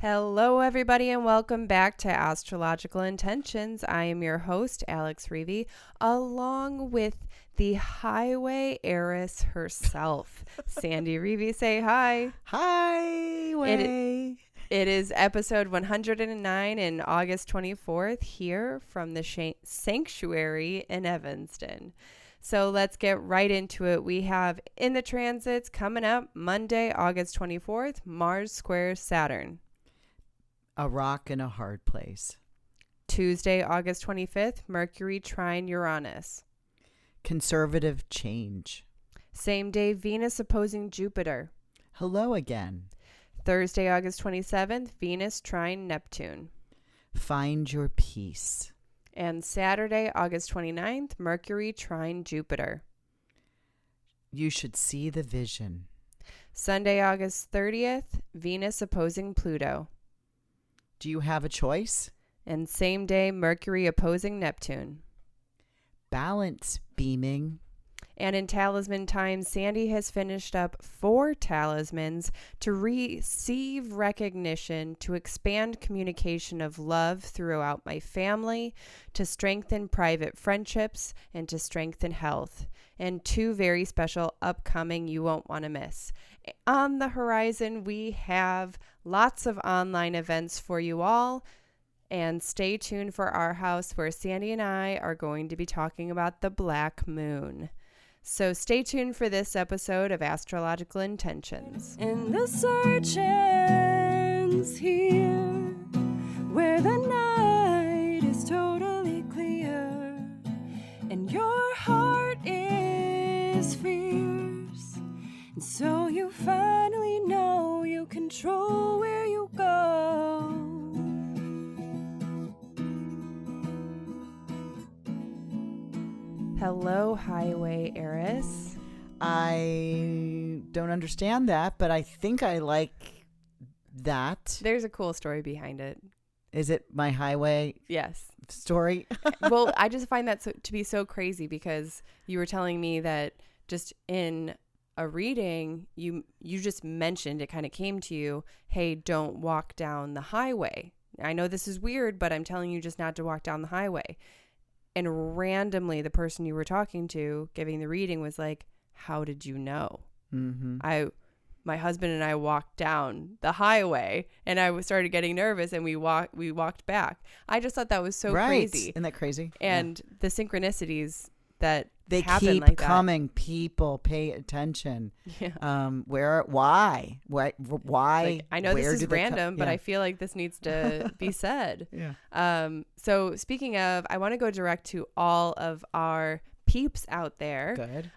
Hello, everybody, and welcome back to Astrological Intentions. I am your host, Alex Reevy, along with the highway heiress herself, Sandy Reevy. Say hi. Highway. It is episode 109 and August 24th here from the Sanctuary in Evanston. So let's get right into it. We have in the transits coming up Monday, August 24th, Mars squares Saturn. A rock in a hard place. Tuesday, August 25th, Mercury trine Uranus. Conservative change. Same day, Venus opposing Jupiter. Hello again. Thursday, August 27th, Venus trine Neptune. Find your peace. And Saturday, August 29th, Mercury trine Jupiter. You should see the vision. Sunday, August 30th, Venus opposing Pluto. Do you have a choice? And same day, Mercury opposing Neptune. Balance beaming. And in Talisman time, Sandy has finished up 4 talismans to receive recognition, to expand communication of love throughout my family, to strengthen private friendships, and to strengthen health. And 2 very special upcoming you won't want to miss. On the horizon, we have lots of online events for you all. And stay tuned for our house where Sandy and I are going to be talking about the Black Moon. So stay tuned for this episode of Astrological Intentions. And the search ends here, where the night is totally clear, and your heart is fierce. And so you finally know you control where you go. Hello, highway heiress. I don't understand that, but I think I like that. There's a cool story behind it. Is it my highway Yes. story? Well, I just find that to be so crazy because you were telling me that just in a reading, you just mentioned, it kind of came to you, hey, don't walk down the highway. I know this is weird, but I'm telling you just not to walk down the highway. And randomly, the person you were talking to, giving the reading, was like, how did you know? Mm-hmm. My husband and I walked down the highway, and I started getting nervous, and we walked back. I just thought that was so crazy. Isn't that crazy? And the synchronicities that they happen keep like coming. People pay attention. Yeah. Why? Like, I know where this is did they random, but yeah. I feel like this needs to be said. Yeah. So speaking of, I want to go direct to all of our peeps out there. Good.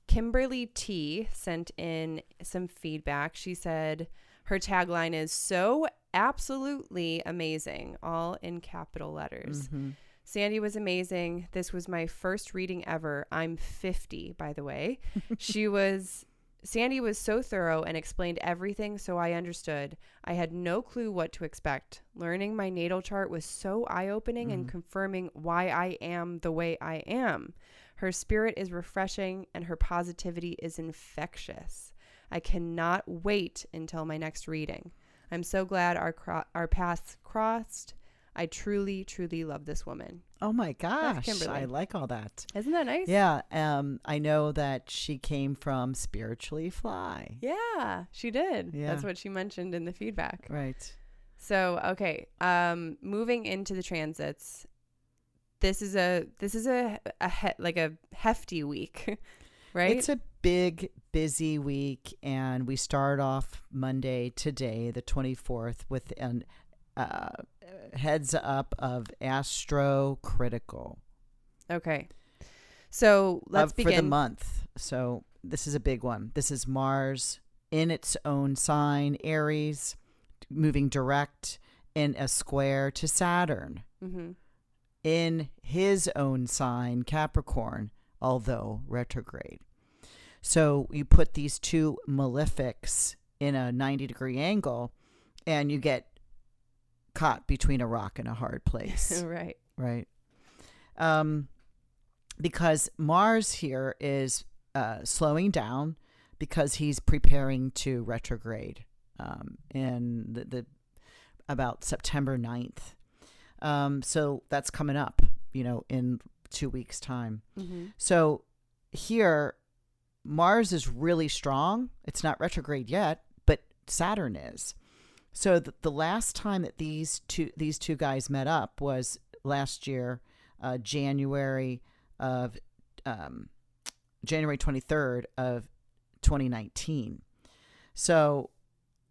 Kimberly T sent in some feedback. She said her tagline is so absolutely amazing, all in capital letters. Mm-hmm. Sandy was amazing. This was my first reading ever. I'm 50, by the way. Sandy was so thorough and explained everything so I understood. I had no clue what to expect. Learning my natal chart was so eye-opening and confirming why I am the way I am. Her spirit is refreshing and her positivity is infectious. I cannot wait until my next reading. I'm so glad our paths crossed. I truly, truly love this woman. Oh my gosh. Kimberly. I like all that. Isn't that nice? Yeah. I know that she came from Spiritually Fly. Yeah, she did. Yeah. That's what she mentioned in the feedback. Right. So, okay. Moving into the transits. This is a hefty week, right? It's a big, busy week, and we start off Monday today, the 24th, with an heads up of Astrocritical. Okay. So let's begin. For the month. So this is a big one. This is Mars in its own sign, Aries, moving direct in a square to Saturn. Mm-hmm. In his own sign, Capricorn, although retrograde. So you put these two malefics in a 90-degree angle, and you get caught between a rock and a hard place. Right. Right. Because Mars here is slowing down because he's preparing to retrograde. And about September 9th. So that's coming up, in 2 weeks' time. Mm-hmm. So here, Mars is really strong. It's not retrograde yet, but Saturn is. So the last time that these two guys met up was last year, January 23rd of 2019. So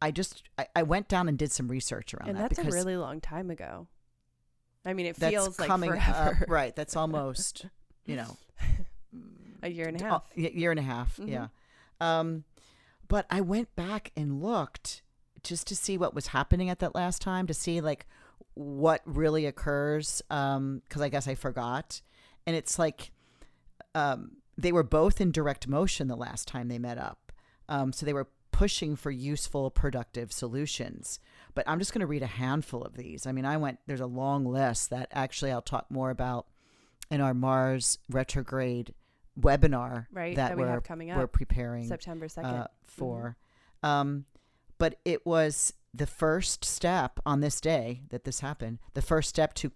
I went down and did some research around And that. that's a because really long time ago. I mean, it that's feels like coming forever. up, right? That's almost, A year and a half. Year and a half, Mhm. yeah. But I went back and looked just to see what was happening at that last time, to see like what really occurs, because I guess I forgot. And it's like they were both in direct motion the last time they met up. So they were pushing for useful, productive solutions. But I'm just going to read a handful of these. I mean, there's a long list that actually I'll talk more about in our Mars retrograde webinar that we have coming up, we're preparing September 2nd. For. But it was the first step on this day that this happened, the first step to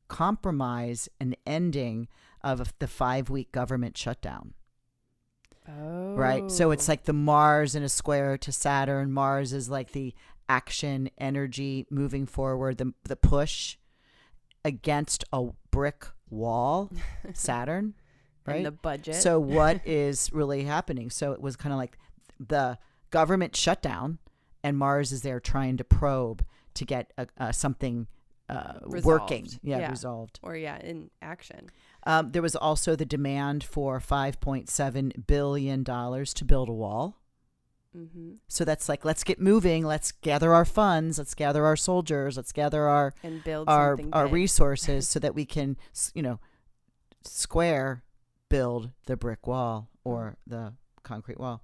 compromise an ending of the 5-week government shutdown. Oh. Right. So it's like the Mars in a square to Saturn. Mars is like the action, energy, moving forward, the push against a brick wall, Saturn. Right. And the budget. So what is really happening? So it was kind of like the government shutdown, and Mars is there trying to probe to get something working. Yeah, resolved. Or in action. There was also the demand for $5.7 billion to build a wall. Mm-hmm. So that's like, let's get moving. Let's gather our funds. Let's gather our soldiers. Let's gather our and build our big. resources so that we can, build the brick wall or the concrete wall.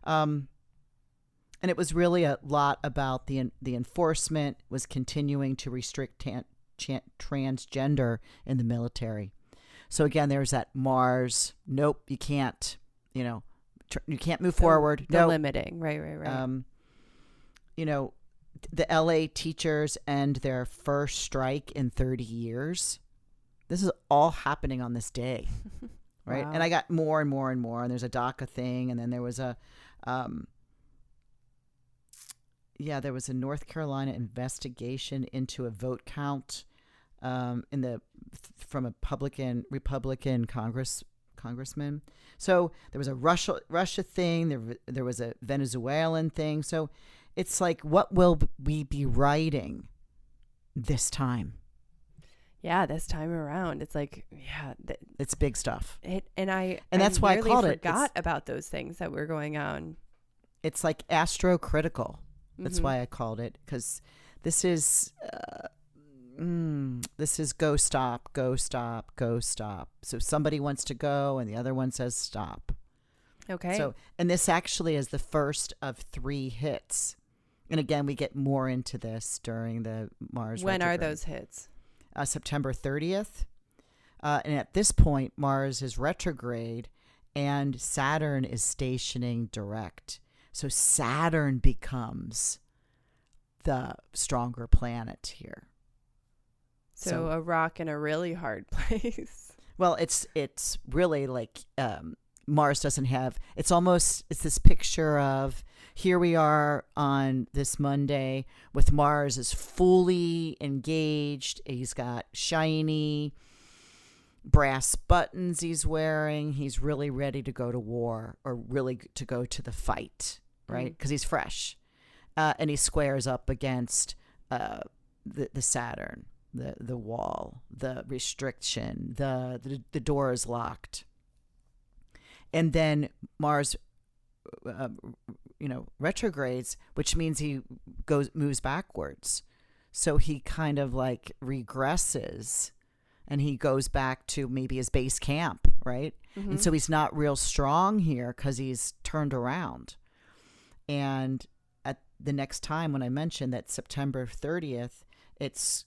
And it was really a lot about the enforcement was continuing to restrict transgender in the military. So again, there's that Mars. Nope, you can't. You can't move forward. The nope. limiting, right. The LA teachers end their first strike in 30 years. This is all happening on this day, right? Wow. And I got more and more and more. And there's a DACA thing, and then there was a North Carolina investigation into a vote count from a Republican congressman. So there was a Russia thing. There was a Venezuelan thing. So it's like, what will we be writing this time? Yeah, this time around, it's like, it's big stuff. And that's why I called it. Forgot about those things that were going on. It's like astrocritical. That's Mm-hmm. why I called it, because this is go stop, go stop, go stop. So somebody wants to go and the other one says stop. Okay. So, and this actually is the first of 3 hits. And again, we get more into this during the Mars when retrograde. are those hits? September 30th. And at this point, Mars is retrograde and Saturn is stationing direct. So Saturn becomes the stronger planet here. So a rock in a really hard place. Well, it's really like Mars doesn't have, it's this picture of, here we are on this Monday with Mars is fully engaged. He's got shiny brass buttons he's wearing. He's really ready to go to war, or really to go to the fight, right? Because he's fresh. And he squares up against the Saturn, the wall, the restriction, the door is locked. And then Mars retrogrades, which means he moves backwards. So he kind of like regresses and he goes back to maybe his base camp, right? Mm-hmm. And so he's not real strong here because he's turned around. And at the next time when I mentioned that September 30th, it's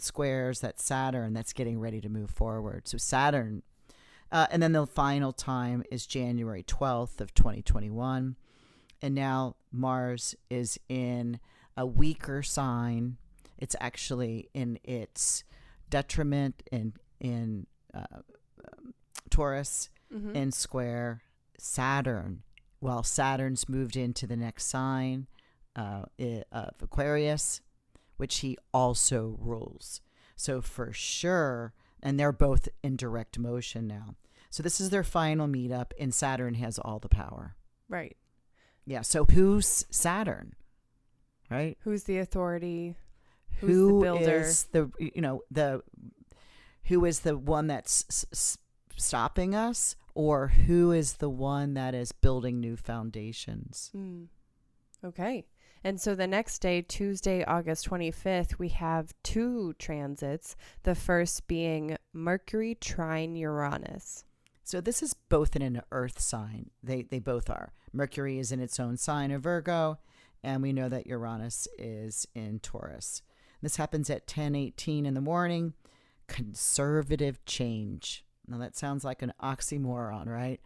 squares that Saturn that's getting ready to move forward. So Saturn, and then the final time is January 12th of 2021. And now Mars is in a weaker sign. It's actually in its detriment in Taurus, in square Saturn. Well, Saturn's moved into the next sign of Aquarius, which he also rules. So for sure, and they're both in direct motion now. So this is their final meetup, and Saturn has all the power. Right. Yeah. So who's Saturn? Right. Who's the authority? Who the builder? is who is the one that's stopping us, or who is the one that is building new foundations? Okay. And so the next day, Tuesday, August 25th, we have 2 transits, the first being Mercury trine Uranus. So this is both in an earth sign. They both are. Mercury is in its own sign of Virgo, and we know that Uranus is in Taurus. This happens at 10:18 in the morning. Conservative change. Now that sounds like an oxymoron, right?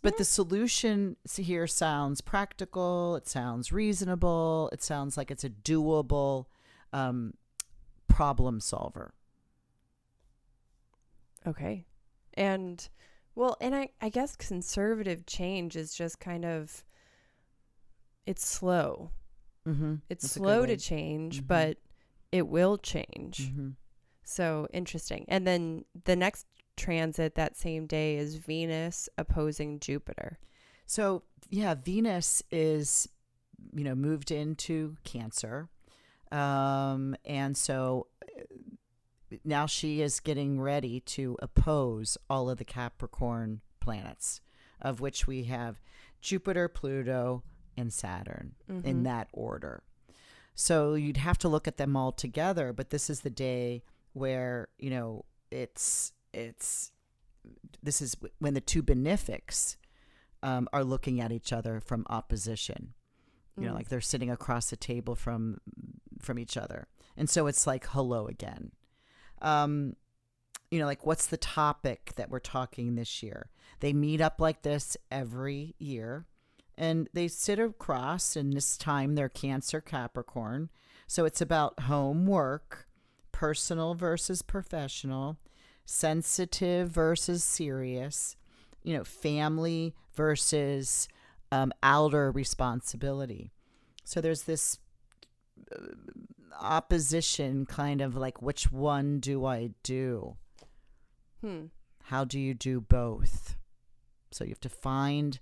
But the solution here sounds practical. It sounds reasonable. It sounds like it's a doable problem solver. Okay. And, well, and I guess conservative change is just kind of, it's slow. It's That's slow to change, but it will change. So interesting. And then the next transit that same day is Venus opposing Jupiter. So yeah, Venus is, moved into Cancer. And so now she is getting ready to oppose all of the Capricorn planets, of which we have Jupiter, Pluto, and Saturn in that order. So you'd have to look at them all together, but this is the day where, this is when the 2 benefics are looking at each other from opposition. Like they're sitting across the table from each other. And so it's like, hello again. Like what's the topic that we're talking this year? They meet up like this every year, and they sit across, and this time they're Cancer, Capricorn. So it's about homework, personal versus professional, sensitive versus serious, family versus outer responsibility. So there's this opposition, kind of like, which one do I do? How do you do both? So you have to find,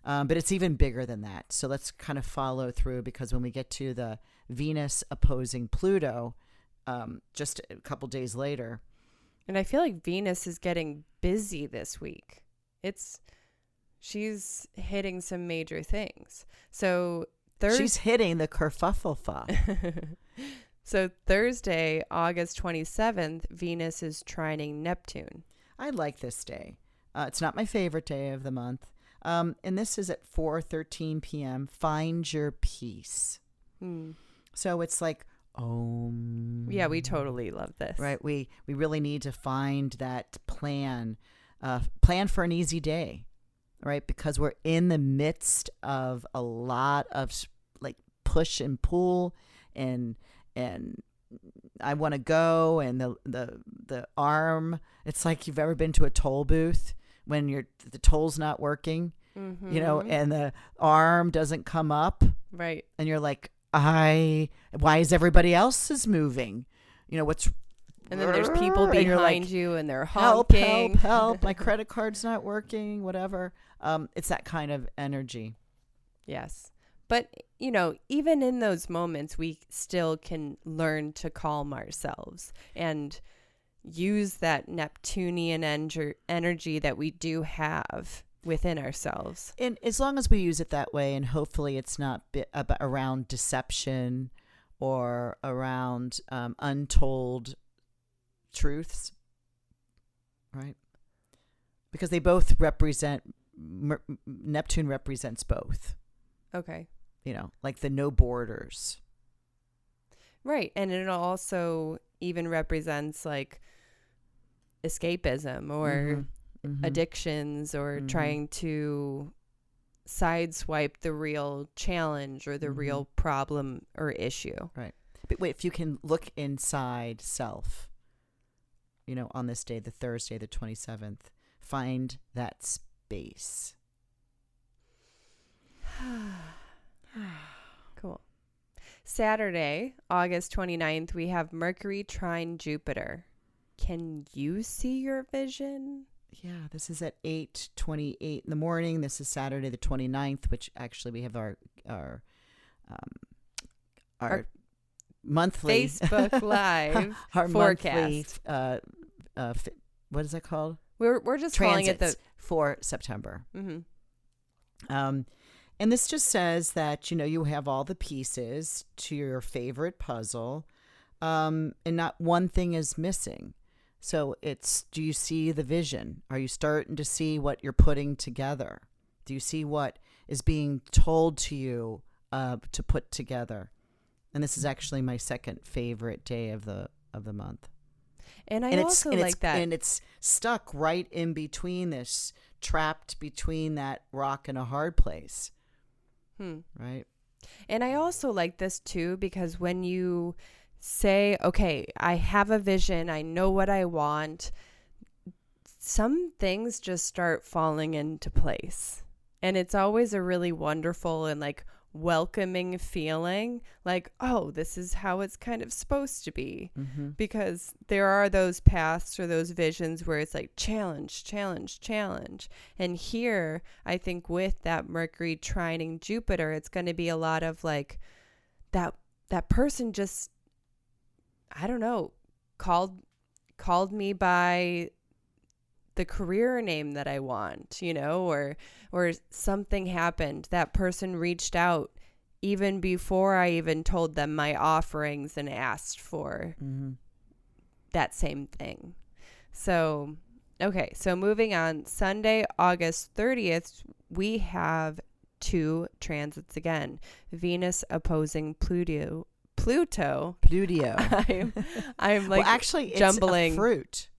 but it's even bigger than that. So let's kind of follow through, because when we get to the Venus opposing Pluto, just a couple days later. And I feel like Venus is getting busy this week. She's hitting some major things. So she's hitting the kerfuffle. So Thursday, August 27th, Venus is trining Neptune. I like this day. It's not my favorite day of the month. And this is at 4:13 p.m. Find your peace. So it's like, yeah, we totally love this. Right. We really need to find that plan for an easy day, right? Because we're in the midst of a lot of like push and pull, and I want to go, and the arm. It's like you've ever been to a toll booth when the toll's not working, and the arm doesn't come up, right? And you're like, why is everybody else's moving? What's, and then there's people behind you, and they're help, honking. help, my credit card's not working, whatever. It's that kind of energy. Yes. But, even in those moments, we still can learn to calm ourselves and use that Neptunian energy that we do have within ourselves. And as long as we use it that way, and hopefully it's not around deception or around untold truths, right? Because they both represent, Neptune represents both. Okay. Like the no borders. Right. And it also even represents like escapism or addictions, or trying to sideswipe the real challenge or the real problem or issue. Right. But wait, if you can look inside self, on this day, the Thursday, the 27th, find that space. Cool. Saturday, August 29th, we have Mercury trine Jupiter. Can you see your vision? Yeah, this is at 8:28 in the morning. This is Saturday the 29th, which actually we have our monthly Facebook Live our forecast. Monthly, what is that called? We're just calling it the for September. Mm-hmm. And this just says that, you have all the pieces to your favorite puzzle, and not one thing is missing. So do you see the vision? Are you starting to see what you're putting together? Do you see what is being told to you to put together? And this is actually my second favorite day of the month. And I also like that. And it's stuck right in between this, trapped between that rock and a hard place. Right. And I also like this too, because when you say, okay, I have a vision, I know what I want, some things just start falling into place. And it's always a really wonderful and welcoming feeling, oh, this is how it's kind of supposed to be. Because there are those paths or those visions where it's challenge, challenge, challenge. And here, I think with that Mercury trining Jupiter, it's going to be a lot of that person just, I don't know, called me by the career name that I want, or something happened. That person reached out even before I even told them my offerings and asked for that same thing. So, okay. So moving on, Sunday, August 30th, we have 2 transits again. Venus opposing Pluto. I'm well, actually, jumbling. It's a fruit.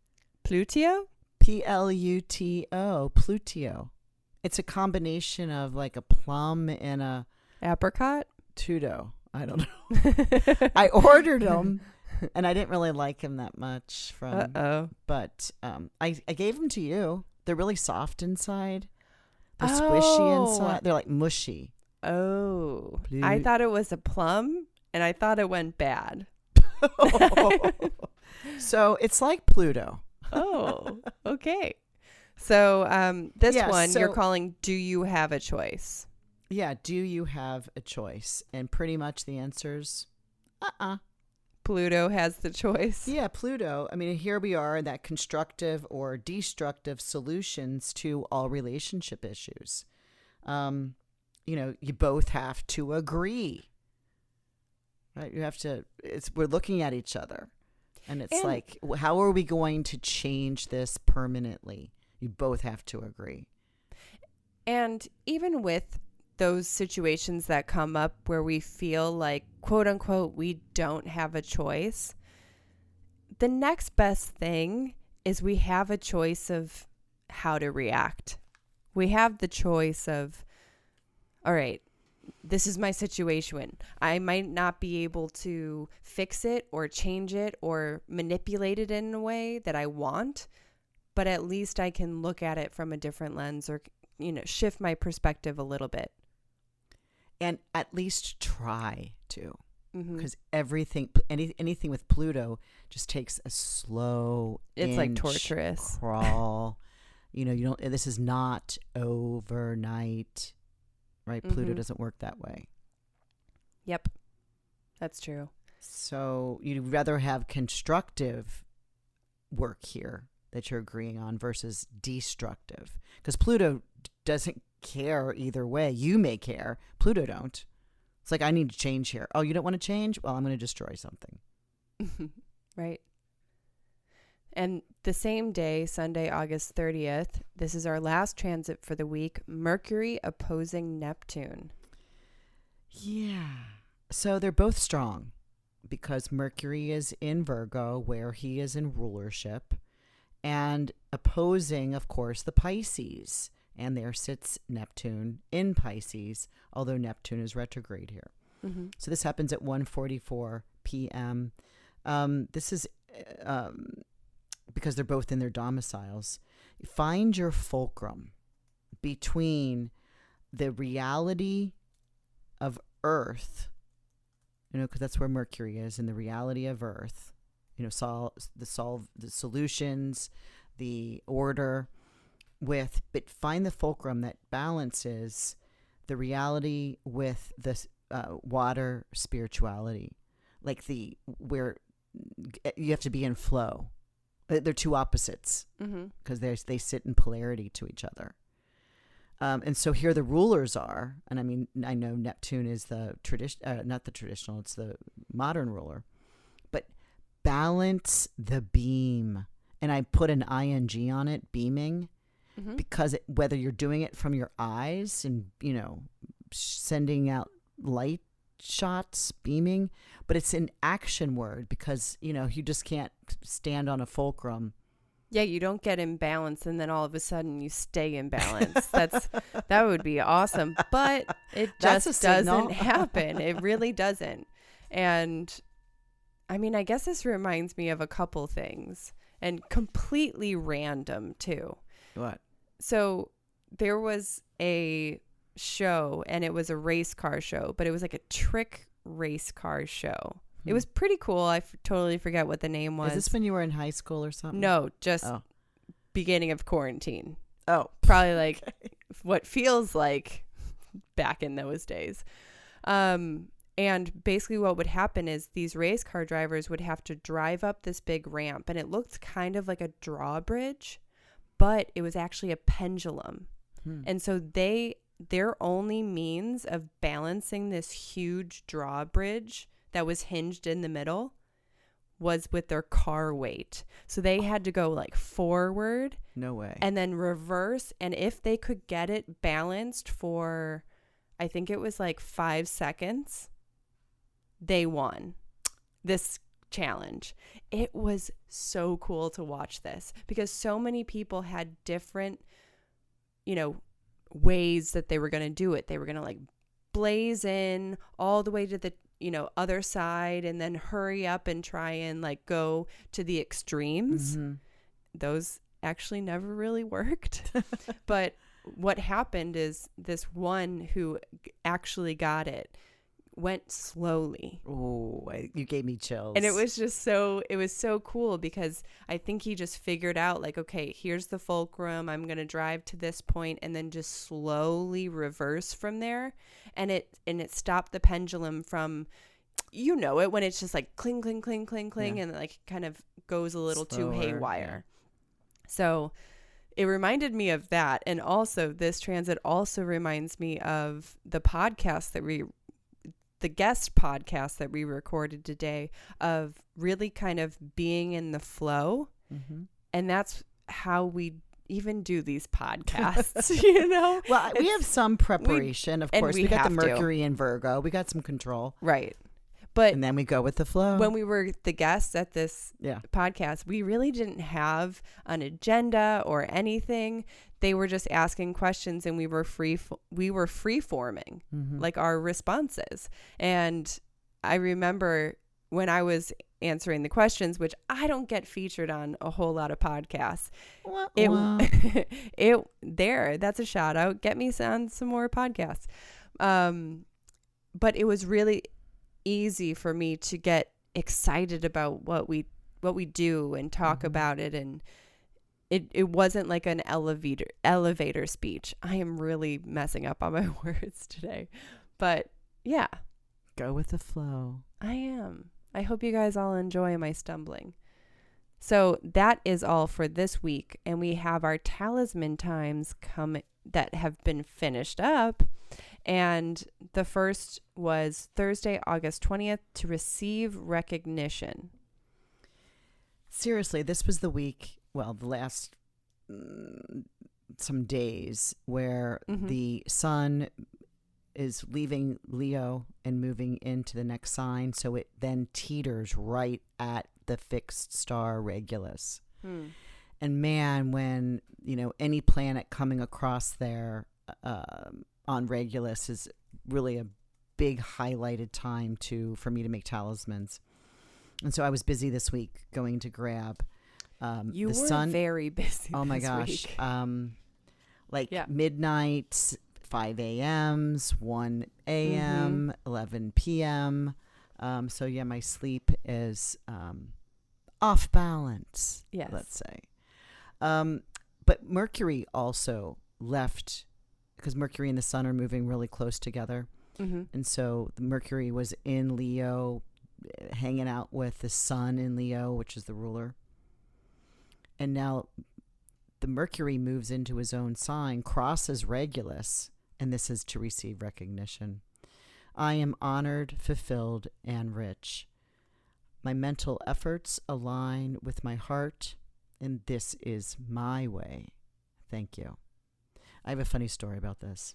Pluto? Pluto. Pluto. It's a combination of a plum and a apricot. Tudo. I don't know. I ordered them, and I didn't really like them that much. But I gave them to you. They're really soft inside. They're squishy inside. They're mushy. Oh, I thought it was a plum, and I thought it went bad. So it's like Pluto. Oh, okay. So you're calling, do you have a choice? Yeah, do you have a choice? And pretty much the answer's Pluto has the choice. Yeah, Pluto. I mean, here we are, that constructive or destructive solutions to all relationship issues. You both have to agree. Right? We're looking at each other. And it's how are we going to change this permanently? You both have to agree. And even with those situations that come up where we feel quote unquote, we don't have a choice, the next best thing is we have a choice of how to react. We have the choice of, all right, this is my situation. I might not be able to fix it or change it or manipulate it in a way that I want, but at least I can look at it from a different lens or, shift my perspective a little bit. And at least try to. Because anything with Pluto just takes a slow it's torturous crawl. This is not overnight. Right? Pluto doesn't work that way. Yep. That's true. So you'd rather have constructive work here that you're agreeing on versus destructive. Because Pluto doesn't care either way. You may care. Pluto don't. It's I need to change here. Oh, you don't want to change? Well, I'm going to destroy something. Right. And the same day, Sunday, August 30th, this is our last transit for the week, Mercury opposing Neptune. Yeah. So they're both strong because Mercury is in Virgo, where he is in rulership, and opposing, of course, the Pisces. and there sits Neptune in Pisces, although Neptune is retrograde here. Mm-hmm. So this happens at 1:44 p.m. This is because they're both in their domiciles. Find your fulcrum between the reality of Earth, because that's where Mercury is, in the reality of Earth, solve the solutions, the order, but find the fulcrum that balances the reality with the water spirituality, like where you have to be in flow. They're two opposites because they sit in polarity to each other. And so here the rulers are, and I mean, I know Neptune is the not the traditional, it's the modern ruler, but balance the beam. And I put an ing on it, beaming, because whether you're doing it from your eyes and, sending out light shots, beaming, but it's an action word because, you just can't stand on a fulcrum. Yeah, you don't get imbalanced and then all of a sudden you stay imbalanced. That would be awesome, but it just doesn't happen. It really doesn't. And I mean, I guess this reminds me of a couple things, and completely random too. What? So there was a show, and it was a race car show, but it was like a trick race car show. It was pretty cool. I totally forget what the name was. Is this when you were in high school or something? No, just beginning of quarantine. Oh. Probably like what feels like back in those days. And basically what would happen is these race car drivers would have to drive up this big ramp, and it looked kind of like a drawbridge, but it was actually a pendulum. And so their only means of balancing this huge drawbridge that was hinged in the middle was with their car weight. So they had to go like forward. No way. And then reverse. And if they could get it balanced for, I think it was like 5 seconds, they won this challenge. It was so cool to watch this because so many people had different, ways that they were going to do it. They were going to like blaze in all the way to the other side and then hurry up and try and like go to the extremes. Those actually never really worked. But what happened is this one who actually got it went slowly. Oh, you gave me chills. And it was so cool because I think he just figured out like, okay, here's the fulcrum. I'm going to drive to this point and then just slowly reverse from there. And it stopped the pendulum from, it when it's just like cling, cling, cling, cling, cling, and like kind of goes a little slower, too haywire. Yeah. So it reminded me of that. And also this transit also reminds me of the guest podcast that we recorded today, of really kind of being in the flow. And that's how we even do these podcasts, Well, we have some preparation, of course. We got the Mercury and Virgo. We got some control. Right. But and then we go with the flow. When we were the guests at this podcast, we really didn't have an agenda or anything. They were just asking questions, and we were free forming like our responses. And I remember when I was answering the questions, which I don't get featured on a whole lot of podcasts. That's a shout out. Get me on some more podcasts. But it was really easy for me to get excited about what we do and talk about it, and it wasn't like an elevator speech. I am really messing up on my words today, but yeah, go with the flow. I am. I hope you guys all enjoy my stumbling. So that is all for this week, and we have our talisman times that have been finished up. And the first was Thursday, August 20th, to receive recognition. Seriously, this was the week, the last some days where the sun is leaving Leo and moving into the next sign. So it then teeters right at the fixed star Regulus. And man, when, any planet coming across there on Regulus is really a big highlighted time for me to make talismans. And so I was busy this week going to grab you the were sun. very busy. Oh my this gosh. week. Midnight, 5 a.m.s, 1 a.m., 11 p.m. So yeah, my sleep is off balance, Yes. let's say. But Mercury also left, because Mercury and the sun are moving really close together. Mm-hmm. And so the Mercury was in Leo, hanging out with the sun in Leo, which is the ruler. And now the Mercury moves into his own sign, crosses Regulus, and this is to receive recognition. I am honored, fulfilled, and rich. My mental efforts align with my heart, and this is my way. Thank you. I have a funny story about this.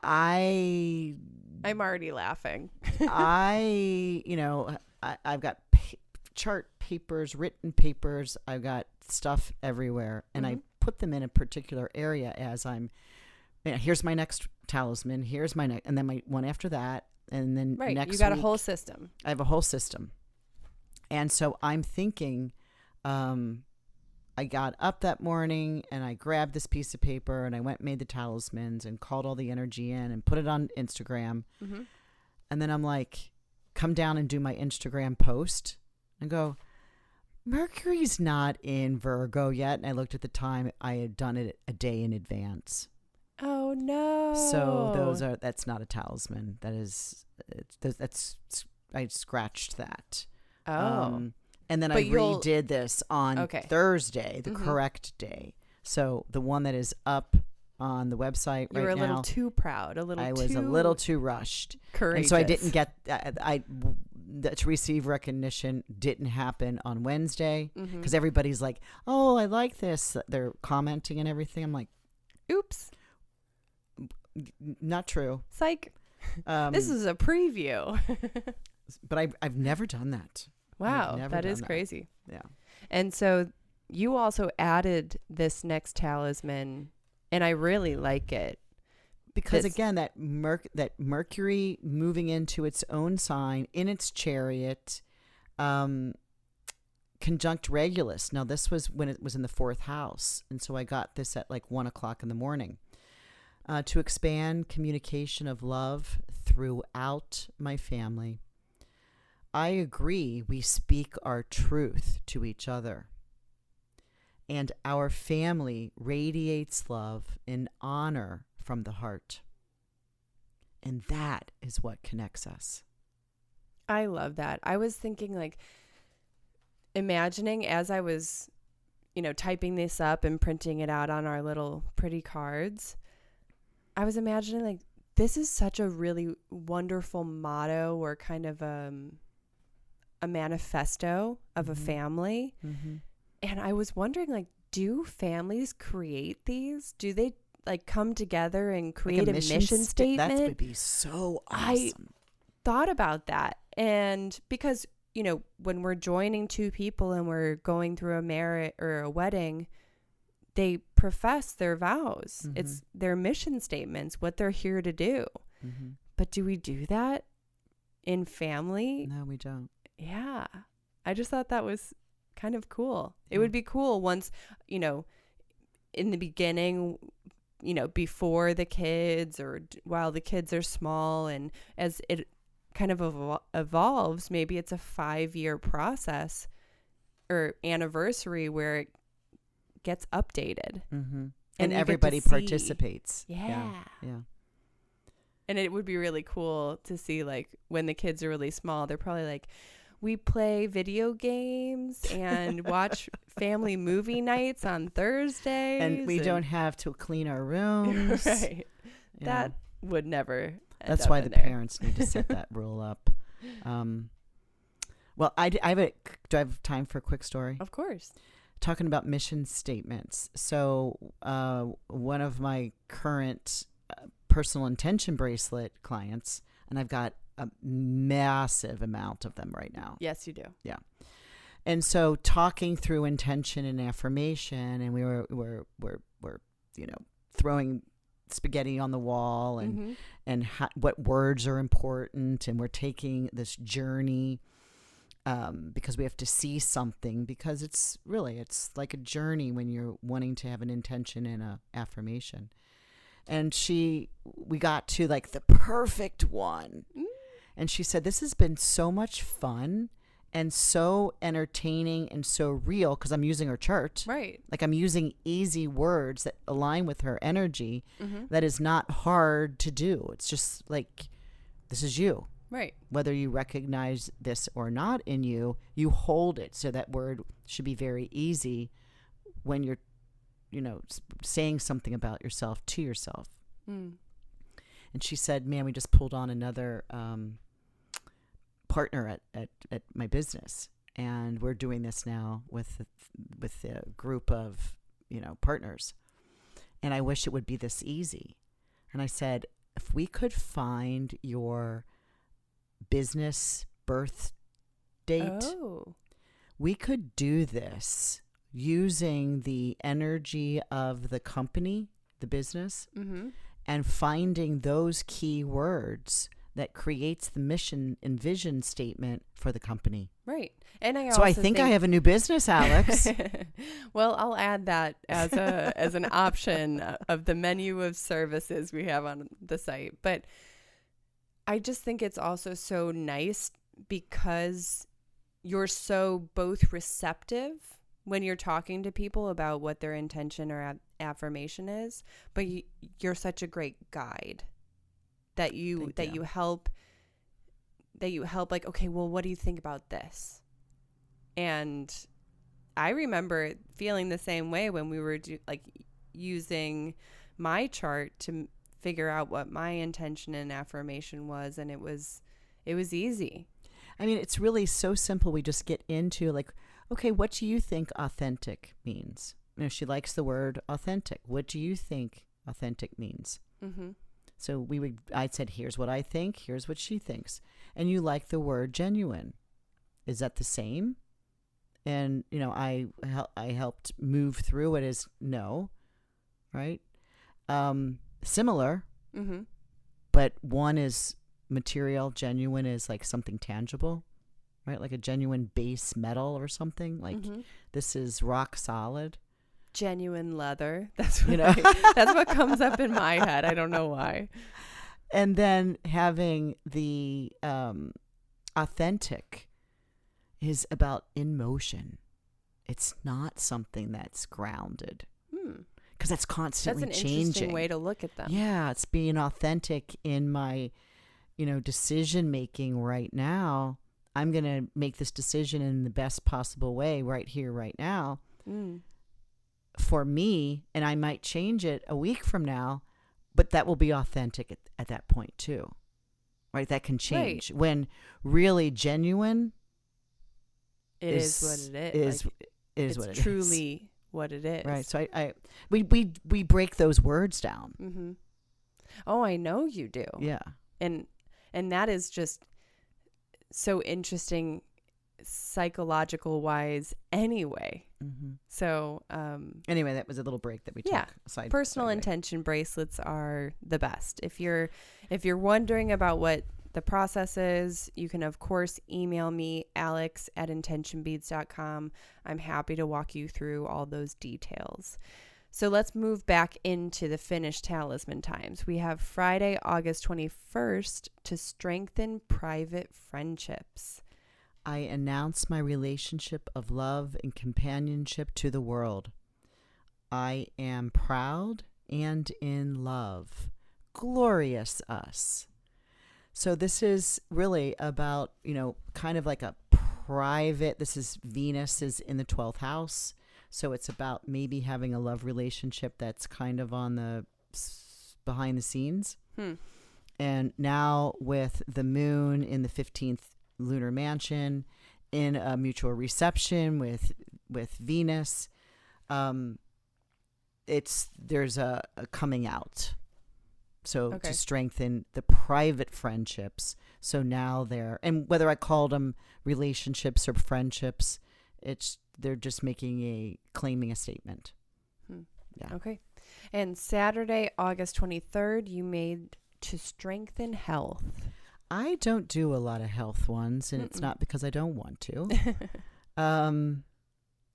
I'm already laughing. I've got chart papers, written papers. I've got stuff everywhere, and I put them in a particular area as here's my next talisman. Here's my next, and then my one after that, and then next you got week, a whole system. I have a whole system, and so I'm thinking. I got up that morning and I grabbed this piece of paper and I went and made the talismans and called all the energy in and put it on Instagram. Mm-hmm. And then I'm like, come down and do my Instagram post and go, Mercury's not in Virgo yet. And I looked at the time. I had done it a day in advance. Oh no. So that's not a talisman. I scratched that. Oh. And then I redid this on Thursday, the correct day. So the one that is up on the website right now. You were a little too proud. I was a little too rushed. Courageous. And so I didn't get to receive recognition didn't happen on Wednesday because everybody's like, oh, I like this. They're commenting and everything. I'm like, oops. Not true. Psych. This is a preview. But I've never done that. Wow, that is crazy. Yeah. And so you also added this next talisman, and I really like it. Because again, that Mercury moving into its own sign in its chariot, conjunct Regulus. Now, this was when it was in the 4th house. And so I got this at like 1 o'clock in the morning. To expand communication of love throughout my family. I agree we speak our truth to each other. And our family radiates love and honor from the heart. And that is what connects us. I love that. I was thinking imagining as I was, typing this up and printing it out on our little pretty cards, I was imagining this is such a really wonderful motto or kind of a manifesto of a family. Mm-hmm. And I was wondering, do families create these? Do they come together and create a mission statement? That would be so awesome. I thought about that. And because, when we're joining two people and we're going through a marriage or a wedding, they profess their vows. Mm-hmm. It's their mission statements, what they're here to do. Mm-hmm. But do we do that in family? No, we don't. Yeah. I just thought that was kind of cool. Yeah. It would be cool once, in the beginning, before the kids or while the kids are small, and as it kind of evolves, maybe it's a 5-year process or anniversary where it gets updated. Mm-hmm. And everybody participates. Yeah. Yeah. And it would be really cool to see when the kids are really small, they're probably we play video games and watch family movie nights on Thursdays. And we don't have to clean our rooms. Right. That would never That's why the parents need to set that rule up. Well, do I have time for a quick story? Of course. Talking about mission statements. So one of my current personal intention bracelet clients, and I've got a massive amount of them right now. Yes, you do. Yeah. And so talking through intention and affirmation, and we were throwing spaghetti on the wall, and what words are important, and we're taking this journey because we have to see something, because it's like a journey when you're wanting to have an intention and a affirmation. And we got to like the perfect one. And she said, this has been so much fun and so entertaining and so real, because I'm using her chart. Right. Like I'm using easy words that align with her energy that is not hard to do. It's just like, this is you. Right. Whether you recognize this or not in you, you hold it. So that word should be very easy when you're, saying something about yourself to yourself. And she said, man, we just pulled on another partner at my business. And we're doing this now with a group of, partners. And I wish it would be this easy. And I said, if we could find your business birth date, we could do this using the energy of the company, the business, and finding those key words that creates the mission and vision statement for the company. Right. And I think I have a new business, Alex. Well, I'll add that as an option of the menu of services we have on the site. But I just think it's also so nice because you're so both receptive when you're talking to people about what their intention or affirmation is, but you're such a great guide that you help like, okay, well, what do you think about this? And I remember feeling the same way when we were using my chart to figure out what my intention and affirmation was, and it was easy. I mean, it's really so simple. We just get into like, okay, what do you think authentic means? She likes the word authentic. What do you think authentic means? So I said, here's what I think, here's what she thinks. And you like the word genuine. Is that the same? And, I helped move through it as no, right? Similar, but one is material, genuine is like something tangible, right? Like a genuine base metal or something. Like this is rock solid. Genuine leather. That's what that's what comes up in my head. I don't know why. And then having the authentic is about in motion. It's not something that's grounded. Because that's constantly changing. That's an interesting way to look at them. Yeah, it's being authentic in my, decision making right now. I'm going to make this decision in the best possible way right here, right now. For me, and I might change it a week from now, but that will be authentic at that point too, right? That can change. Right. When really genuine, it is what it is. It's what it truly is. What it is. Right. So we break those words down. Oh, I know you do. Yeah. And that is just so interesting, psychological wise anyway. So anyway, that was a little break that we took. Personal intention bracelets are the best. If you're wondering about what the process is, you can of course email me, alex@intentionbeads.com. I'm happy to walk you through all those details. So let's move back into the finished talisman times. We have Friday, August 21st to strengthen private friendships. I announce my relationship of love and companionship to the world. I am proud and in love. Glorious us. So this is really about, kind of like a private, Venus is in the 12th house. So it's about maybe having a love relationship that's kind of on the behind the scenes. And now with the moon in the 15th lunar mansion in a mutual reception with Venus, there's a coming out. So to strengthen the private friendships. So now and whether I called them relationships or friendships, they're just claiming a statement. Yeah. Okay. And Saturday, August 23rd, you made to strengthen health. I don't do a lot of health ones, and it's not because I don't want to.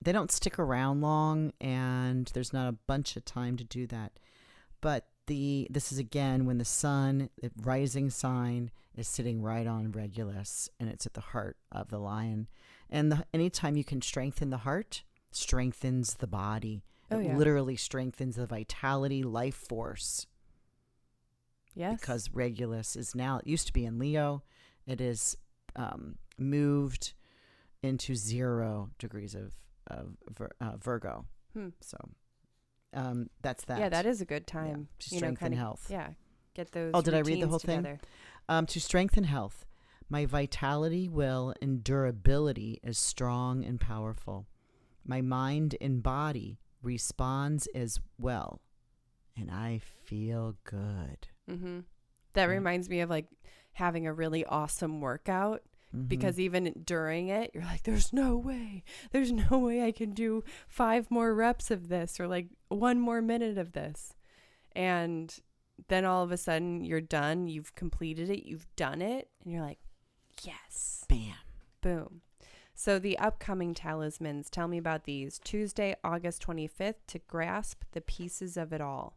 They don't stick around long, and there's not a bunch of time to do that. But this is again when the sun, the rising sign, is sitting right on Regulus, and it's at the heart of the lion. And anytime you can strengthen the heart, strengthens the body. It literally strengthens the vitality, life force. Yes. Because Regulus is now, it used to be in Leo. It is moved into 0 degrees of Virgo. So that's that. Yeah, that is a good time. To strengthen health. Yeah. Get those. Oh, did I read the whole together. thing? To strengthen health. My vitality, will, and durability is strong and powerful. My mind and body responds as well. And I feel good. Mm-hmm. That reminds me of like having a really awesome workout. Because even during it, you're like, there's no way I can do 5 more reps of this or like 1 more minute of this. And then all of a sudden you're done. You've completed it. You've done it. And you're like, yes. Bam. Boom. So the upcoming talismans, tell me about these. Tuesday, August 25th, to grasp the pieces of it all.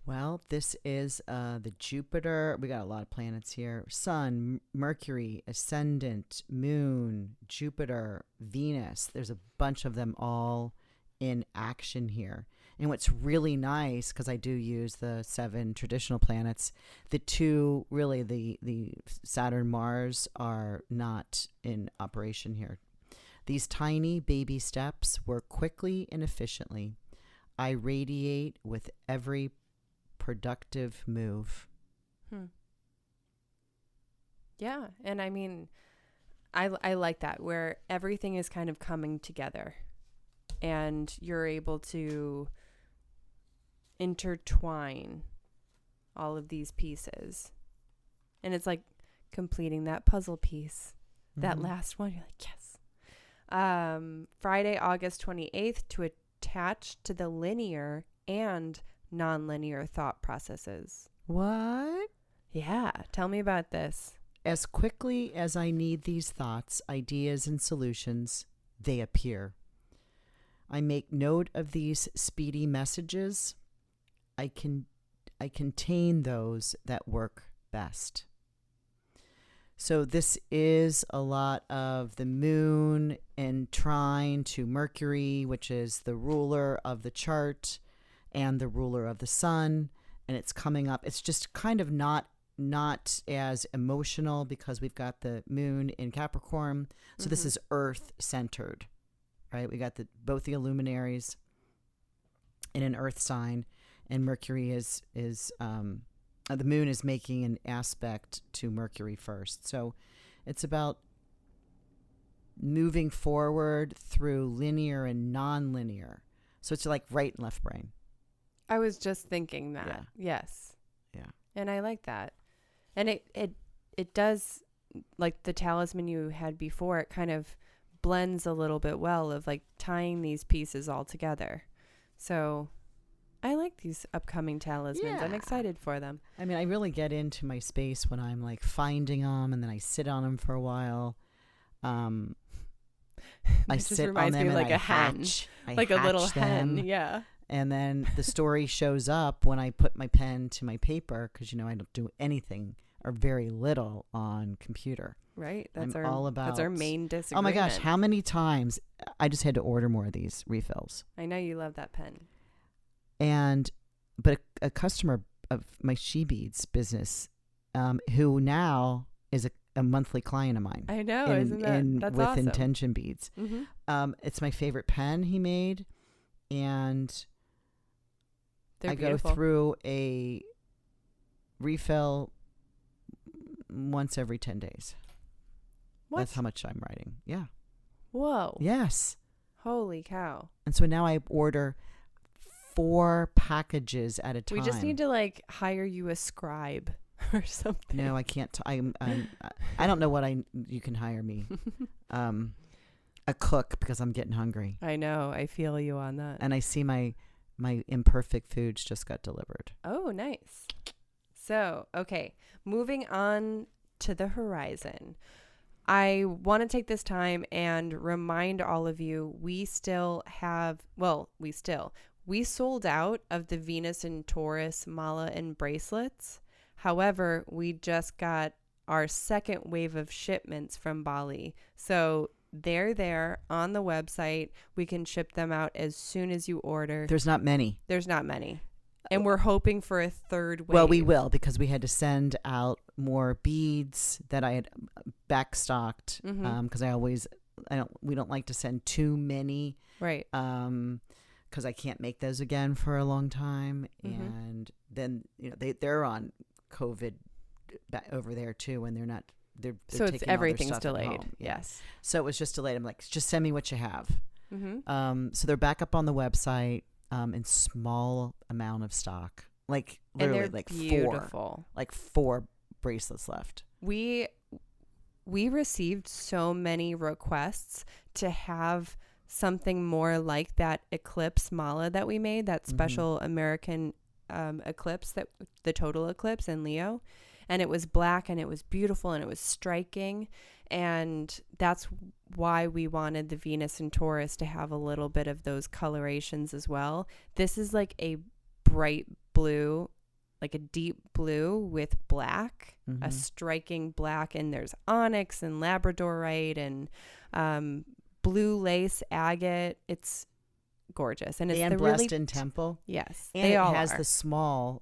Well, this is the Jupiter. We got a lot of planets here. Sun, Mercury, Ascendant, Moon, Jupiter, Venus. There's a bunch of them all in action here. And what's really nice, because I do use the 7 traditional planets, the 2, really the Saturn, Mars are not in operation here. These tiny baby steps work quickly and efficiently. I radiate with every productive move. Yeah. And I mean, I like that, where everything is kind of coming together and you're able to intertwine all of these pieces. And it's like completing that puzzle piece. That last one, you're like, yes. Friday, August 28th, to attach to the linear and non-linear thought processes. What? Yeah. Tell me about this. As quickly as I need these thoughts, ideas, and solutions, they appear. I make note of these speedy messages. I contain those that work best. So this is a lot of the moon in trine to Mercury, which is the ruler of the chart and the ruler of the sun. And it's coming up. It's just kind of not as emotional because we've got the moon in Capricorn. So this is earth centered, right? We got both the luminaries in an earth sign, and Mercury is the moon is making an aspect to Mercury first. So it's about moving forward through linear and non-linear. So it's like right and left brain. I was just thinking that. Yeah. Yes. Yeah. And I like that. And it does, like the talisman you had before, it kind of blends a little bit well of like tying these pieces all together. So I like these upcoming talismans. Yeah. I'm excited for them. I mean, I really get into my space when I'm like finding them, and then I sit on them for a while. I sit on them and like I a hen, hatch. like a little hen. Them. Yeah. And then the story shows up when I put my pen to my paper, because, I don't do anything or very little on computer. Right. That's our main disagreement. Oh my gosh, how many times I just had to order more of these refills. I know you love that pen. But a customer of my She Beads business, who now is a monthly client of mine. I know, that's with awesome. intention beads. It's my favorite pen he made, and They're beautiful. go through a refill once every 10 days. What? That's how much I'm writing. Yeah. Whoa. Yes. Holy cow. And so now I order 4 packages at a time. We just need to like hire you a scribe or something. No, I can't. I don't know what you can hire me. a cook because I'm getting hungry. I know. I feel you on that. And I see my imperfect foods just got delivered. Oh, nice. So, okay, moving on to the horizon. I want to take this time and remind all of you, we sold out of the Venus and Taurus Mala and bracelets. However, we just got our second wave of shipments from Bali. So they're there on the website. We can ship them out as soon as you order. There's not many. And we're hoping for a third wave. Well, we will, because we had to send out more beads that I had backstocked. Because we don't like to send too many. Right. Because I can't make those again for a long time. And then, they're on COVID over there too, and they're so taking everything's all their stuff at delayed. home. Yes. So it was just delayed. I'm like, just send me what you have. So they're back up on the website in small amount of stock, like literally like beautiful. four bracelets left. We received so many requests to have something more like that eclipse mala that we made, that special American eclipse, that the total eclipse in Leo. And it was black and it was beautiful and it was striking. And that's why we wanted the Venus and Taurus to have a little bit of those colorations as well. This is like a bright blue, like a deep blue with black, a striking black. And there's onyx and labradorite and blue lace agate. It's gorgeous. And it's and the blessed really in temple. Yes. And they it all has are. the small,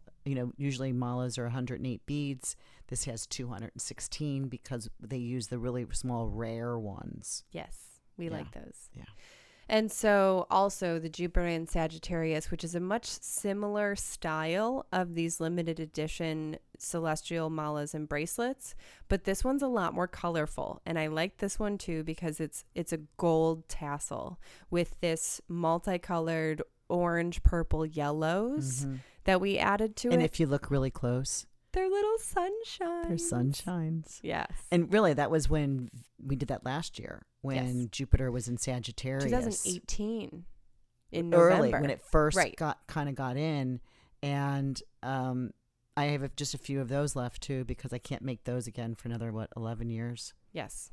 usually malas are 108 beads. This has 216 because they use the really small rare ones. Yes, we like those. Yeah. And so also the Jupiter and Sagittarius, which is a much similar style of these limited edition celestial malas and bracelets, but this one's a lot more colorful. And I like this one too because it's a gold tassel with this multicolored orange, purple, yellows that we added to it. And if you look really close, they're little sunshines. they're sunshines. Yes. And really, that was when we did that last year, when Jupiter was in Sagittarius. 2018 in early, November. when it first got in. And I have just a few of those left too, because I can't make those again for another, 11 years. Yes.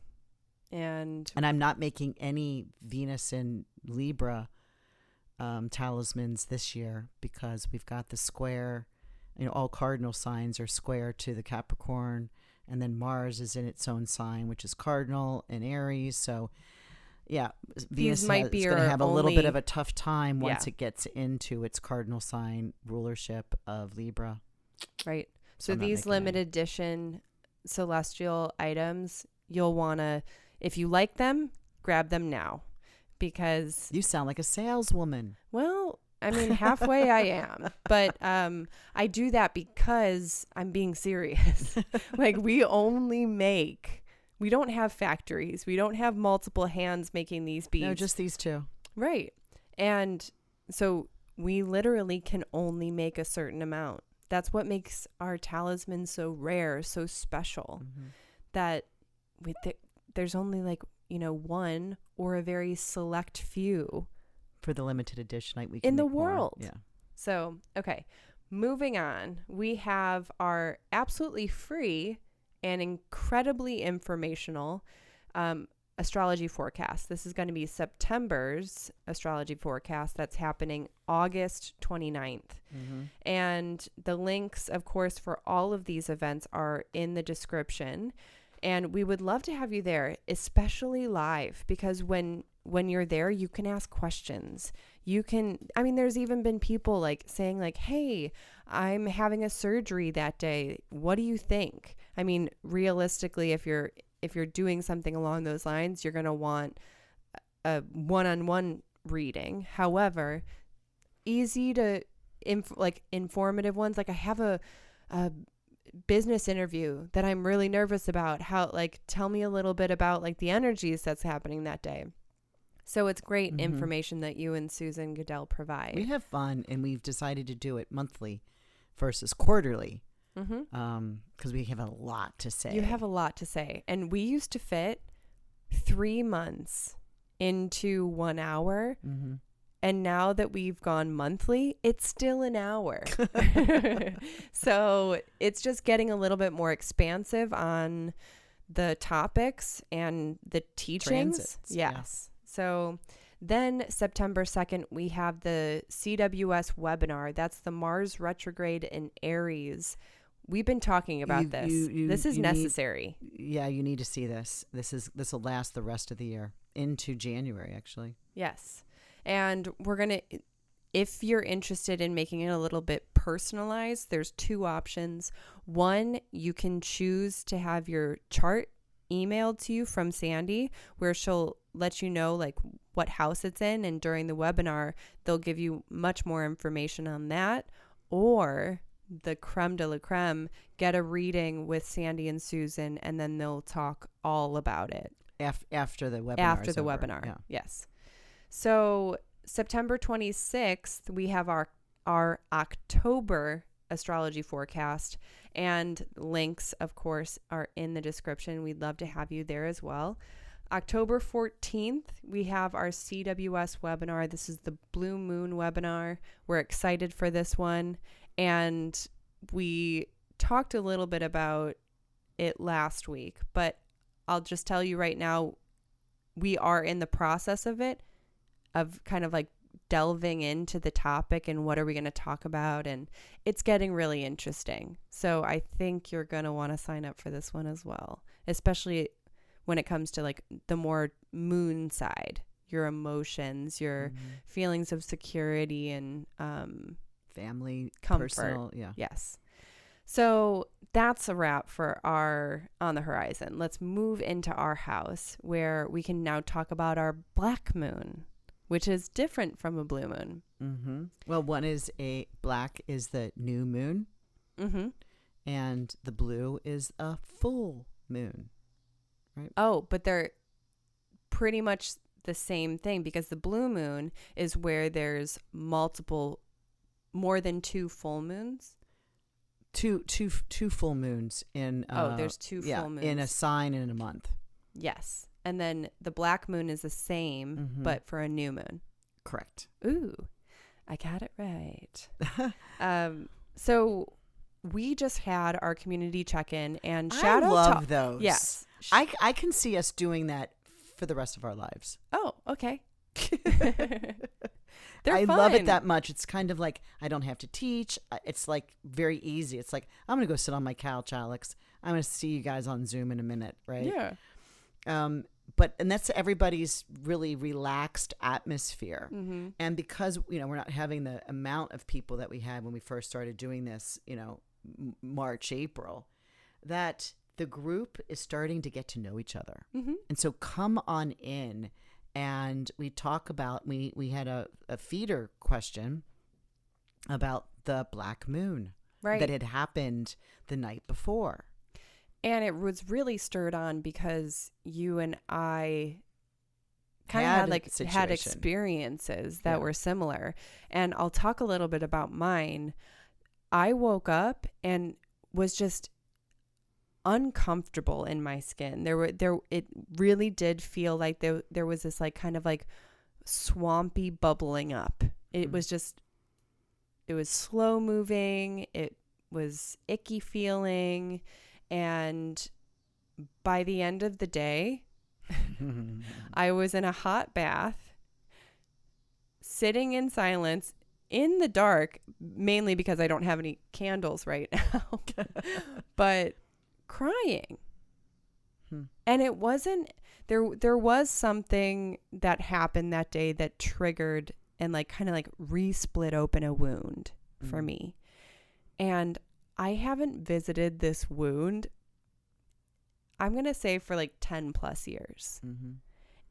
And I'm not making any Venus in Libra talismans this year because we've got the square. All cardinal signs are square to the Capricorn, and then Mars is in its own sign, which is cardinal and Aries. So, Venus might be going to have a little only bit of a tough time once it gets into its cardinal sign rulership of Libra. Right. So I'm not these making limited edition celestial items, you'll want to, if you like them, grab them now, because You sound like a saleswoman. well, I mean, halfway I am, but I do that because I'm being serious. Like, we don't have factories. We don't have multiple hands making these beads. No, just these two. Right. And so we literally can only make a certain amount. That's what makes our talisman so rare, so special, that there's only one or a very select few For the limited edition, we can in the make more. world. Yeah. So, okay, moving on. We have our absolutely free and incredibly informational astrology forecast. This is going to be September's astrology forecast that's happening August 29th. And the links, of course, for all of these events are in the description. And we would love to have you there, especially live, because when you're there, you can ask questions. There's even been people saying hey, I'm having a surgery that day. What do you think? Realistically, if you're doing something along those lines, you're going to want a one-on-one reading. However, easy to informative ones. I have a business interview that I'm really nervous about. How, tell me a little bit about the energies that's happening that day. So it's great information that you and Susan Goodell provide. We have fun, and we've decided to do it monthly versus quarterly because we have a lot to say. You have a lot to say. And we used to fit 3 months into 1 hour. Mm-hmm. And now that we've gone monthly, it's still an hour. So it's just getting a little bit more expansive on the topics and the teachings. Transits, Yes. So then September 2nd, we have the CWS webinar. That's the Mars retrograde in Aries. We've been talking about this. This is necessary. You need to see this. This will last the rest of the year into January, actually. Yes. And we're going to, if you're interested in making it a little bit personalized, there's 2 options. One, you can choose to have your chart emailed to you from Sandy, where she'll let you know like what house it's in. And during the webinar, they'll give you much more information on that. Or the creme de la creme, get a reading with Sandy and Susan, and then they'll talk all about it. After the webinar. After the webinar. Yeah. Yes. So September 26th, we have our October astrology forecast, and links, of course, are in the description. We'd love to have you there as well. October 14th, we have our CWS webinar. This is the Blue Moon webinar. We're excited for this one. And we talked a little bit about it last week, but I'll just tell you right now, we are in the process of it, of kind of like delving into the topic and what are we going to talk about. And it's getting really interesting. So I think you're going to want to sign up for this one as well, especially when it comes to like the more moon side, your emotions, your feelings of security and family, comfort. Personal, yeah. Yes. So that's a wrap for our On the Horizon. Let's move into our house, where we can now talk about our black moon, which is different from a blue moon. Mm-hmm. Well, one is black is the new moon, and the blue is a full moon, right? Oh, but they're pretty much the same thing, because the blue moon is where there's more than 2 full moons. Two full moons in there's 2 full moons in a sign in a month. Yes. And then the black moon is the same, but for a new moon. Correct. Ooh, I got it right. So we just had our community check-in, and shout out love to those. Yes. I can see us doing that for the rest of our lives. Oh, okay. I fun. love it that much. It's kind of like I don't have to teach. It's like very easy. It's like, I'm going to go sit on my couch, Alex. I'm going to see you guys on Zoom in a minute, right? Yeah. And that's everybody's really relaxed atmosphere. Mm-hmm. And because, we're not having the amount of people that we had when we first started doing this, March, April, that the group is starting to get to know each other. Mm-hmm. And so come on in. And we talk about, we had a feeder question about the black moon that had happened the night before. And it was really stirred on because you and I kind of had experiences that were similar. And I'll talk a little bit about mine. I woke up and was just uncomfortable in my skin. It really did feel like there was this like kind of like swampy bubbling up. It was slow moving. It was icky feeling. And by the end of the day, I was in a hot bath, sitting in silence in the dark, mainly because I don't have any candles right now, but crying. And it wasn't there was something that happened that day that triggered and like kind of like re-split open a wound for me. And I haven't visited this wound, I'm going to say, for like 10 plus years.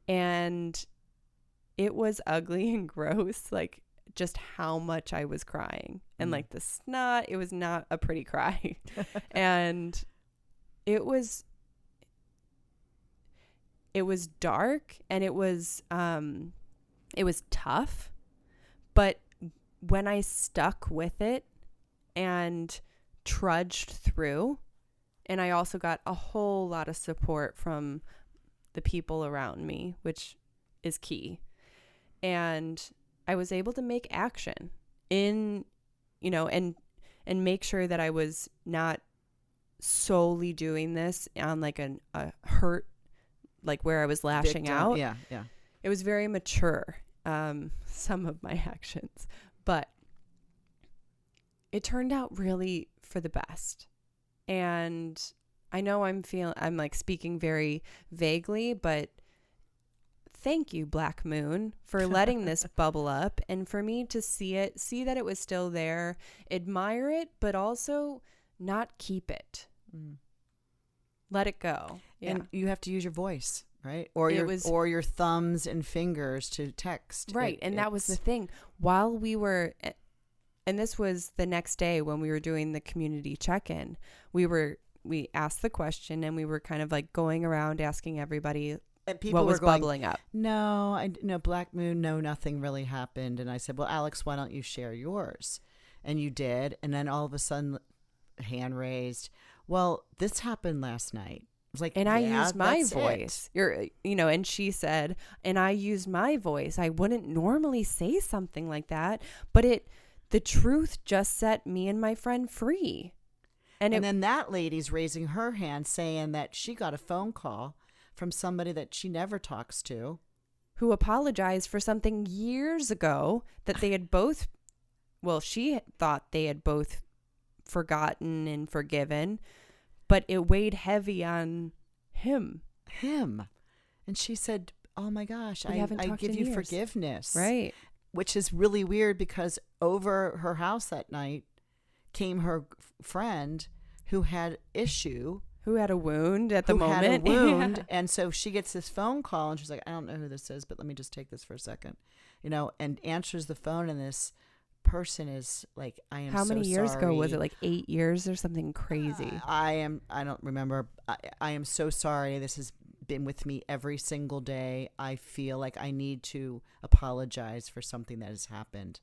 And it was ugly and gross, like just how much I was crying. And like the snot, it was not a pretty cry. And it was dark, and it was tough, but when I stuck with it and trudged through, and I also got a whole lot of support from the people around me, which is key. And I was able to make action in, you know, and make sure that I was not solely doing this on like a hurt, like where I was lashing Victim. out. Yeah, yeah. It was very mature, some of my actions, but it turned out really for the best. And I know I'm like speaking very vaguely, but thank you, Black Moon, for letting this bubble up and for me to see that it was still there, admire it, but also not keep it. Let it go. Yeah. And you have to use your voice, right? Or your thumbs and fingers to text. Right. And that was the thing. While we were, and this was the next day when we were doing the community check-in, we asked the question and we were kind of like going around asking everybody and people what was going, bubbling up. No, Black Moon, no, nothing really happened. And I said, well, Alex, why don't you share yours? And you did. And then all of a sudden, hand raised. Well, this happened last night. I was like, and I used my voice. And she said, and I used my voice. I wouldn't normally say something like that, but the truth just set me and my friend free. And then that lady's raising her hand saying that she got a phone call from somebody that she never talks to, who apologized for something years ago that they had both, well, she thought they had both forgotten and forgiven, but it weighed heavy on him. And she said, oh my gosh, I give you forgiveness. Right. Which is really weird because over her house that night came her friend who had issue. Who had a wound at the moment. Yeah. Yeah. And so she gets this phone call and she's like, I don't know who this is, but let me just take this for a second. And answers the phone, and this person is like, I am so sorry. How many years ago was it? Like 8 years or something crazy? I don't remember. I am so sorry. This has been with me every single day. I feel like I need to apologize for something that has happened.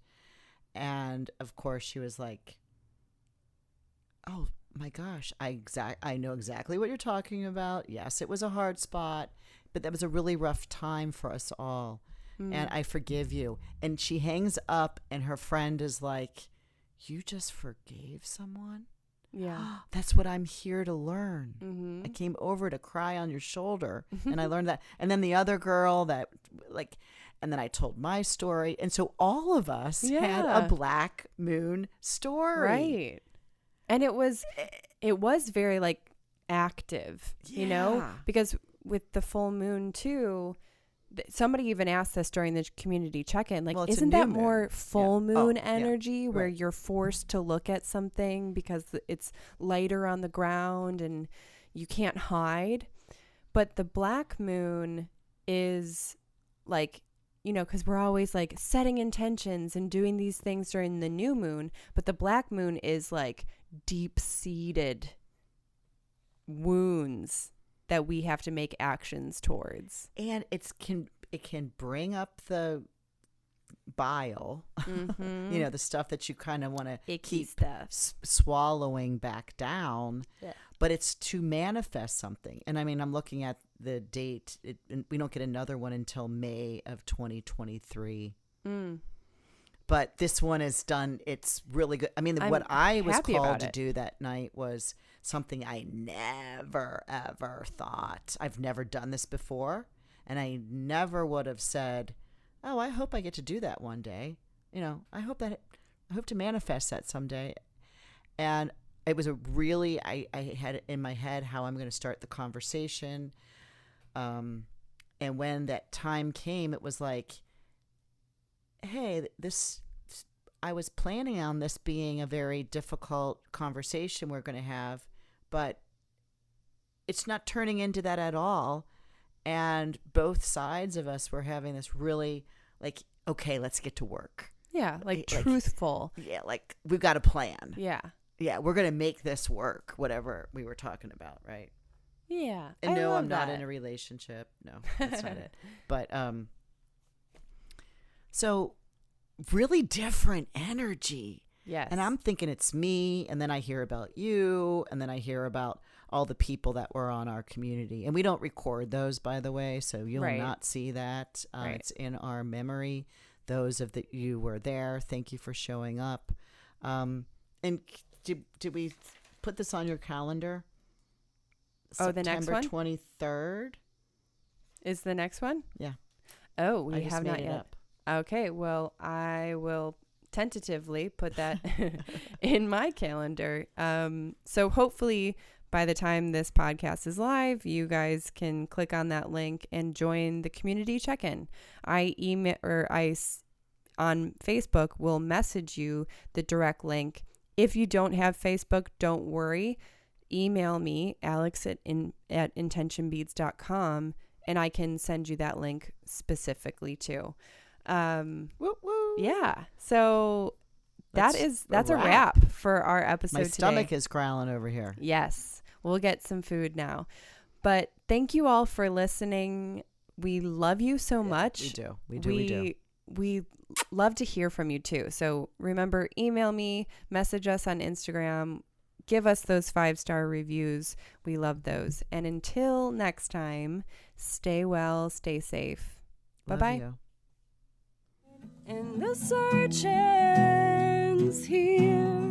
And of course she was like, oh my gosh, I know exactly what you're talking about. Yes, it was a hard spot, but that was a really rough time for us all. And I forgive you. And she hangs up and her friend is like, you just forgave someone? Yeah. That's what I'm here to learn. Mm-hmm. I came over to cry on your shoulder and I learned that. And then the other girl that and then I told my story. And so all of us had a Black Moon story. Right. And it was very like active, because with the full moon too, somebody even asked this during the community check-in, like, well, isn't that more full moon energy where you're forced to look at something because it's lighter on the ground and you can't hide? But the Black Moon is like, because we're always like setting intentions and doing these things during the new moon, but the Black Moon is like deep-seated wounds that we have to make actions towards. And it can bring up the bile, the stuff that you kind of want to keep swallowing back down. Yeah. But it's to manifest something. And I mean, I'm looking at the date. We don't get another one until May of 2023. But this one is done. It's really good. I mean, what I was called to do that night was something I never, ever thought. I've never done this before. And I never would have said, oh, I hope I get to do that one day. I hope to manifest that someday. And it was I had in my head how I'm going to start the conversation. And when that time came, it was like, hey, I was planning on this being a very difficult conversation we're going to have, but it's not turning into that at all. And both sides of us were having this really like, okay, let's get to work. Yeah, like truthful. Yeah, like we've got a plan. Yeah. Yeah, we're going to make this work, whatever we were talking about, right? Yeah. And no, I'm not in a relationship. No, that's not it. But so really different energy. Yes. And I'm thinking it's me, and then I hear about you, and then I hear about all the people that were on our community. And we don't record those, by the way, so you'll Right. not see that. Right. It's in our memory. Those of that you were there, thank you for showing up. And did we put this on your calendar? Oh, the next one? September 23rd? Is the next one? Yeah. Oh, we I just have made not it yet. up. Okay, well, I will tentatively put that in my calendar. So hopefully by the time this podcast is live, you guys can click on that link and join the community check-in. On Facebook will message you the direct link. If you don't have Facebook, don't worry. Email me, Alex at intentionbeads.com, and I can send you that link specifically too. Woo woo. Yeah. So that's a wrap. wrap for our episode My today. stomach is growling over here. Yes. We'll get some food now. But thank you all for listening. We love you so much. We do. We do. We love to hear from you too. So remember, email me, message us on Instagram, give us those 5-star reviews. We love those. And until next time, stay well, stay safe. Love Bye-bye. you. And the search ends here.